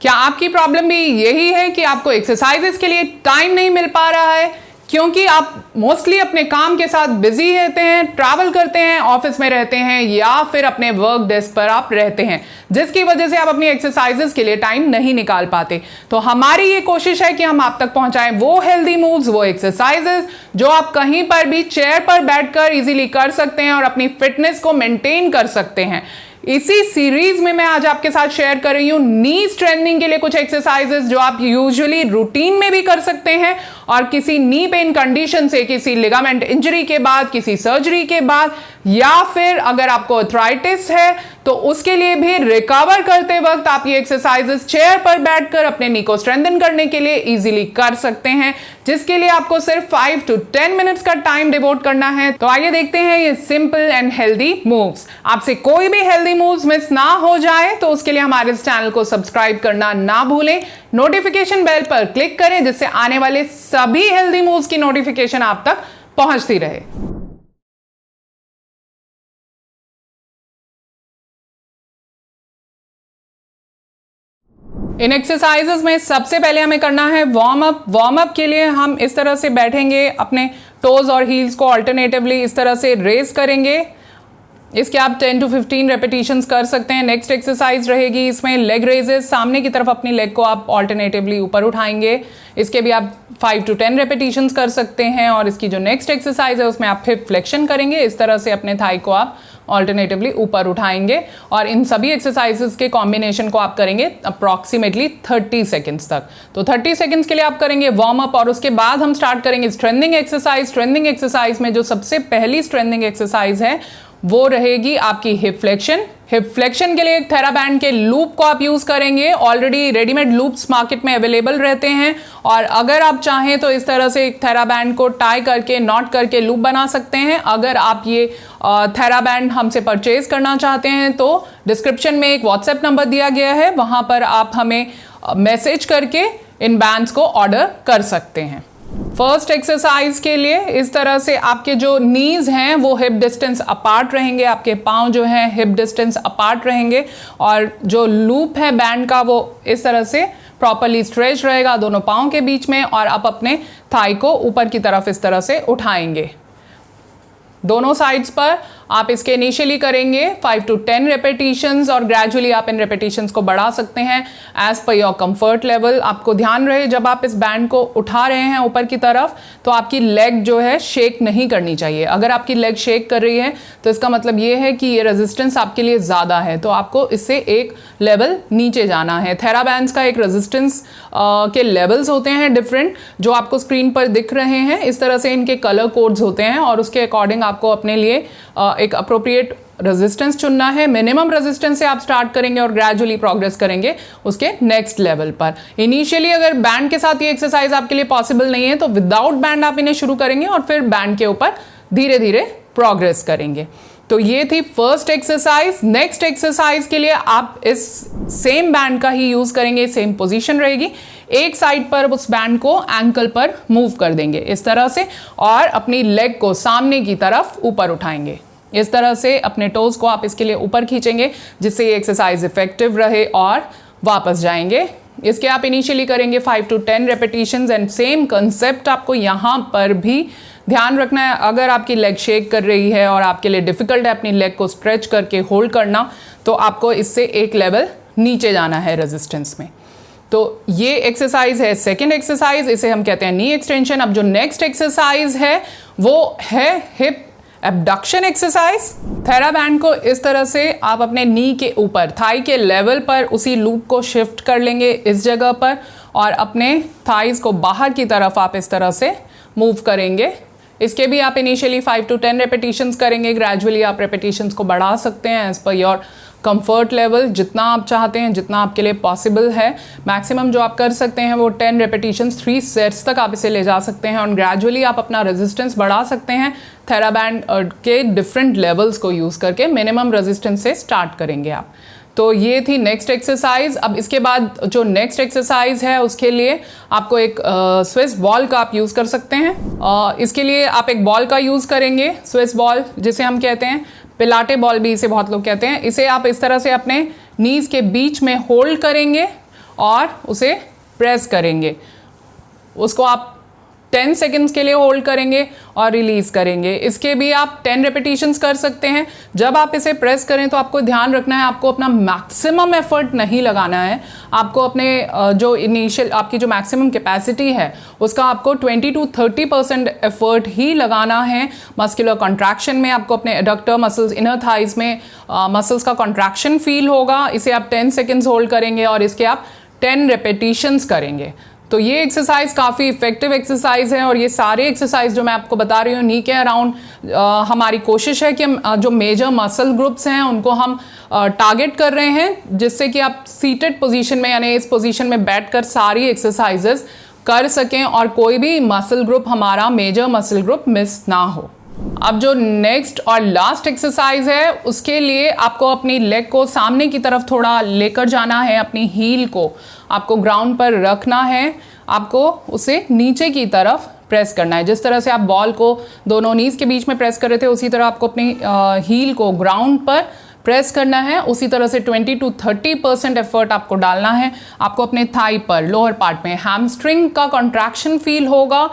क्या आपकी प्रॉब्लम भी यही है कि आपको एक्सरसाइजेस के लिए टाइम नहीं मिल पा रहा है क्योंकि आप मोस्टली अपने काम के साथ बिजी रहते हैं, ट्रैवल करते हैं, ऑफिस में रहते हैं या फिर अपने वर्क डेस्क पर आप रहते हैं, जिसकी वजह से आप अपनी एक्सरसाइजेस के लिए टाइम नहीं निकाल पाते। तो हमारी ये कोशिश है कि हम आप तक पहुंचाएं वो हेल्दी मूव्स, वो एक्सरसाइजेस जो आप कहीं पर भी चेयर पर बैठकर इजीली कर सकते हैं और अपनी फिटनेस को मेंटेन कर सकते हैं। इसी सीरीज में मैं आज आपके साथ शेयर कर रही हूं नी स्ट्रेंथनिंग के लिए कुछ एक्सरसाइजेस जो आप यूजुअली रूटीन में भी कर सकते हैं और किसी नी पेन कंडीशन से, किसी लिगामेंट इंजरी के बाद, किसी सर्जरी के बाद, या फिर अगर आपको आर्थराइटिस है तो उसके लिए भी रिकवर करते वक्त आप ये एक्सरसाइजेस चेयर पर बैठकर अपने नी को स्ट्रेंथन करने के लिए इजीली कर सकते हैं, जिसके लिए आपको सिर्फ 5 to 10 मिनट्स का टाइम डिवोट करना है। तो आइए देखते हैं ये सिंपल एंड हेल्दी मूव्स। आपसे कोई भी हेल्दी मूव्स मिस ना हो जाए तो उसके लिए हमारे इस चैनल को सब्सक्राइब करना ना भूलें, नोटिफिकेशन बेल पर क्लिक करें जिससे आने वाले सभी हेल्दी मूव्स की नोटिफिकेशन आप तक पहुंचती रहे। इन एक्सरसाइजेस में सबसे पहले हमें करना है वार्म अप। वार्म अप के लिए हम इस तरह से बैठेंगे, अपने टोज और हील्स को अल्टरनेटिवली इस तरह से रेस करेंगे। इसके आप 10 to 15 रेपिटेशंस कर सकते हैं। नेक्स्ट एक्सरसाइज रहेगी इसमें लेग रेजेस। सामने की तरफ अपनी लेग को आप ऑल्टरनेटिवली ऊपर उठाएंगे। इसके भी आप 5 to 10 रेपिटेशंस कर सकते हैं। और इसकी जो नेक्स्ट एक्सरसाइज है उसमें आप हिप फ्लेक्शन करेंगे। इस तरह से अपने थाई को आप ऑल्टरनेटिवली ऊपर उठाएंगे और इन सभी एक्सरसाइजेस के कॉम्बिनेशन को आप करेंगे अप्रॉक्सीमेटली 30 सेकेंड्स तक। तो 30 सेकेंड्स के लिए आप करेंगे वार्म अप और उसके बाद हम स्टार्ट करेंगे स्ट्रेंथनिंग एक्सरसाइज। स्ट्रेंथनिंग एक्सरसाइज में जो सबसे पहली स्ट्रेंथनिंग एक्सरसाइज है वो रहेगी आपकी हिप फ्लेक्शन। हिप फ्लेक्शन के लिए एक थेराबैंड के लूप को आप यूज करेंगे। ऑलरेडी रेडीमेड लूप्स मार्केट में अवेलेबल रहते हैं और अगर आप चाहें तो इस तरह से एक थेराबैंड को टाई करके, नॉट करके लूप बना सकते हैं। अगर आप ये थेराबैंड हमसे परचेज करना चाहते हैं तो डिस्क्रिप्शन में एक व्हाट्सएप नंबर दिया गया है, वहां पर आप हमें मैसेज करके इन बैंड्स को ऑर्डर कर सकते हैं। फर्स्ट एक्सरसाइज के लिए इस तरह से आपके जो नीज हैं वो हिप डिस्टेंस अपार्ट रहेंगे, आपके पांव जो हैं हिप डिस्टेंस अपार्ट रहेंगे और जो लूप है बैंड का वो इस तरह से प्रॉपरली स्ट्रेच रहेगा दोनों पांव के बीच में। और आप अपने थाई को ऊपर की तरफ इस तरह से उठाएंगे दोनों साइड्स पर। आप इसके इनिशियली करेंगे 5 to 10 रेपिटेशंस और ग्रेजुअली आप इन रेपिटेशंस को बढ़ा सकते हैं as per your comfort level. आपको ध्यान रहे जब आप इस बैंड को उठा रहे हैं ऊपर की तरफ तो आपकी लेग जो है शेक नहीं करनी चाहिए। अगर आपकी लेग शेक कर रही है तो इसका मतलब ये है कि ये रेजिस्टेंस आपके लिए ज़्यादा है, तो आपको इससे एक लेवल नीचे जाना है। थेराबैंड्स का एक रेजिस्टेंस के लेवल्स होते हैं डिफरेंट, जो आपको स्क्रीन पर दिख रहे हैं। इस तरह से इनके कलर कोड्स होते हैं और उसके अकॉर्डिंग आपको अपने लिए एक अप्रोप्रिएट रेजिस्टेंस चुनना है। मिनिमम रेजिस्टेंस से आप स्टार्ट करेंगे और ग्रेजुअली प्रोग्रेस करेंगे उसके नेक्स्ट लेवल पर। इनिशियली अगर बैंड के साथ ये एक्सरसाइज आपके लिए पॉसिबल नहीं है तो विदाउट बैंड आप इन्हें शुरू करेंगे और फिर बैंड के ऊपर धीरे धीरे प्रोग्रेस करेंगे। तो ये थी फर्स्ट एक्सरसाइज। नेक्स्ट एक्सरसाइज के लिए आप इस सेम बैंड का ही यूज करेंगे, सेम पोजीशन रहेगी। एक साइड पर उस बैंड को एंकल पर मूव कर देंगे इस तरह से और अपनी लेग को सामने की तरफ ऊपर उठाएंगे। इस तरह से अपने टोज को आप इसके लिए ऊपर खींचेंगे जिससे ये एक्सरसाइज इफेक्टिव रहे और वापस जाएंगे। इसके आप इनिशियली करेंगे 5 to 10 repetitions and same concept आपको यहाँ पर भी ध्यान रखना है। अगर आपकी लेग शेक कर रही है और आपके लिए डिफिकल्ट है अपनी लेग को स्ट्रेच करके होल्ड करना तो आपको इससे एक लेवल नीचे जाना है रेजिस्टेंस में। तो ये एक्सरसाइज है सेकेंड एक्सरसाइज, इसे हम कहते हैं नी एक्सटेंशन। अब जो नेक्स्ट एक्सरसाइज है वो है हिप एबडक्शन एक्सरसाइज। थेराबैंड को इस तरह से आप अपने नी के ऊपर थाई के लेवल पर उसी लूप को शिफ्ट कर लेंगे इस जगह पर और अपने थाइज को बाहर की तरफ आप इस तरह से मूव करेंगे। इसके भी आप इनिशियली 5 to 10 रेपिटेशंस करेंगे। ग्रेजुअली आप रेपिटेशंस को बढ़ा सकते हैं as per your comfort level, जितना आप चाहते हैं, जितना आपके लिए पॉसिबल है। मैक्सिमम जो आप कर सकते हैं वो 10 रेपिटेशंस 3 सेट्स तक आप इसे ले जा सकते हैं और ग्रेजुअली आप अपना रेजिस्टेंस बढ़ा सकते हैं थेराबैंड के डिफरेंट लेवल्स को यूज़ करके। मिनिमम रेजिस्टेंस से स्टार्ट करेंगे आप। तो ये थी नेक्स्ट एक्सरसाइज। अब इसके बाद जो नेक्स्ट एक्सरसाइज है उसके लिए आपको एक स्विस बॉल का आप यूज़ कर सकते हैं। इसके लिए आप एक बॉल का यूज़ करेंगे, स्विस बॉल जिसे हम कहते हैं, पिलाटे बॉल भी इसे बहुत लोग कहते हैं। इसे आप इस तरह से अपने नीज के बीच में होल्ड करेंगे और उसे प्रेस करेंगे। उसको आप 10 सेकेंड्स के लिए होल्ड करेंगे और रिलीज करेंगे। इसके भी आप 10 रेपिटेशंस कर सकते हैं। जब आप इसे प्रेस करें तो आपको ध्यान रखना है, आपको अपना मैक्सिमम एफर्ट नहीं लगाना है। आपको अपने जो इनिशियल आपकी जो मैक्सिमम कैपेसिटी है उसका आपको 20 to 30% एफर्ट ही लगाना है। मस्कुलर कॉन्ट्रैक्शन में आपको अपने एडक्टर मसल्स, इनर थाइज में मसल्स का कॉन्ट्रैक्शन फील होगा। इसे आप 10 सेकेंड्स होल्ड करेंगे और इसके आप 10 रेपिटेशंस करेंगे। तो ये एक्सरसाइज काफ़ी इफेक्टिव एक्सरसाइज है और ये सारे एक्सरसाइज जो मैं आपको बता रही हूँ नी के अराउंड हमारी कोशिश है कि हम जो मेजर मसल ग्रुप्स हैं उनको हम टारगेट कर रहे हैं, जिससे कि आप सीटेड पोजीशन में यानी इस पोजीशन में बैठकर सारी एक्सरसाइजेस कर सकें और कोई भी मसल ग्रुप हमारा मेजर मसल ग्रुप मिस ना हो। अब जो नेक्स्ट और लास्ट एक्सरसाइज है उसके लिए आपको अपनी लेग को सामने की तरफ थोड़ा लेकर जाना है। अपनी हील को आपको ग्राउंड पर रखना है, आपको उसे नीचे की तरफ प्रेस करना है। जिस तरह से आप बॉल को दोनों नीज के बीच में प्रेस कर रहे थे उसी तरह आपको अपनी हील को ग्राउंड पर प्रेस करना है। उसी तरह से 20 to 30% एफर्ट आपको डालना है। आपको अपने थाई पर लोअर पार्ट में हैमस्ट्रिंग का कॉन्ट्रैक्शन फील होगा।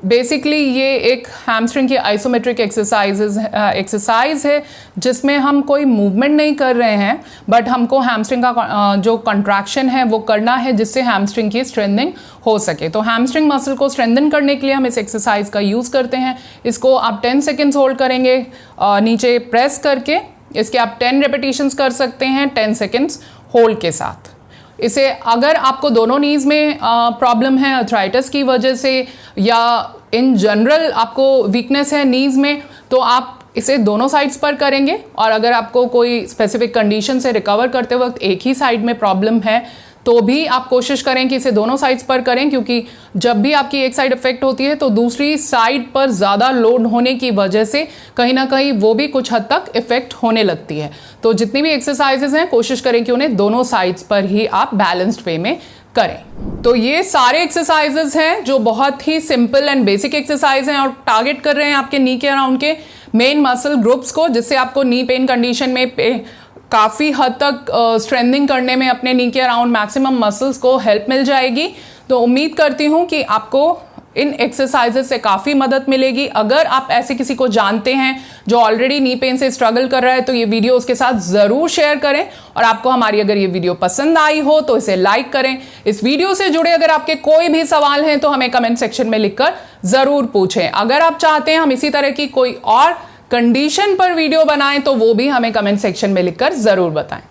बेसिकली ये एक हैमस्ट्रिंग की आइसोमेट्रिक एक्सरसाइज है जिसमें हम कोई मूवमेंट नहीं कर रहे हैं, बट हमको हैमस्ट्रिंग का जो कॉन्ट्रैक्शन है वो करना है जिससे हैमस्ट्रिंग की स्ट्रेंथनिंग हो सके। तो हैमस्ट्रिंग मसल को स्ट्रेंथन करने के लिए हम इस एक्सरसाइज का यूज़ करते हैं। इसको आप 10 सेकेंड्स होल्ड करेंगे नीचे प्रेस करके। इसके आप 10 रेपिटेशंस कर सकते हैं 10 सेकेंड्स होल्ड के साथ। इसे अगर आपको दोनों नीज में प्रॉब्लम है अर्थराइटिस की वजह से या इन जनरल आपको वीकनेस है नीज में, तो आप इसे दोनों साइड्स पर करेंगे। और अगर आपको कोई स्पेसिफिक कंडीशन से रिकवर करते वक्त एक ही साइड में प्रॉब्लम है तो भी आप कोशिश करें कि इसे दोनों साइड्स पर करें, क्योंकि जब भी आपकी एक साइड इफेक्ट होती है तो दूसरी साइड पर ज़्यादा लोड होने की वजह से कहीं ना कहीं वो भी कुछ हद तक इफेक्ट होने लगती है। तो जितनी भी एक्सरसाइजेज हैं कोशिश करें कि उन्हें दोनों साइड्स पर ही आप बैलेंस्ड वे में करें। तो ये सारे एक्सरसाइजेज हैं जो बहुत ही सिंपल एंड बेसिक एक्सरसाइज हैं और टारगेट कर रहे हैं आपके नी के अराउंड के मेन मसल ग्रुप्स को, जिससे आपको नी पेन कंडीशन में काफ़ी हद तक स्ट्रेंथनिंग करने में अपने नी के अराउंड मैक्सिमम मसल्स को हेल्प मिल जाएगी। तो उम्मीद करती हूँ कि आपको इन एक्सरसाइजेस से काफ़ी मदद मिलेगी। अगर आप ऐसे किसी को जानते हैं जो ऑलरेडी नी पेन से स्ट्रगल कर रहा है तो ये वीडियो उसके साथ ज़रूर शेयर करें। और आपको हमारी अगर ये वीडियो पसंद आई हो तो इसे लाइक करें। इस वीडियो से जुड़े अगर आपके कोई भी सवाल हैं तो हमें कमेंट सेक्शन में लिखकर ज़रूर पूछें। अगर आप चाहते हैं हम इसी तरह की कोई और कंडीशन पर वीडियो बनाएं तो वो भी हमें कमेंट सेक्शन में लिखकर ज़रूर बताएं।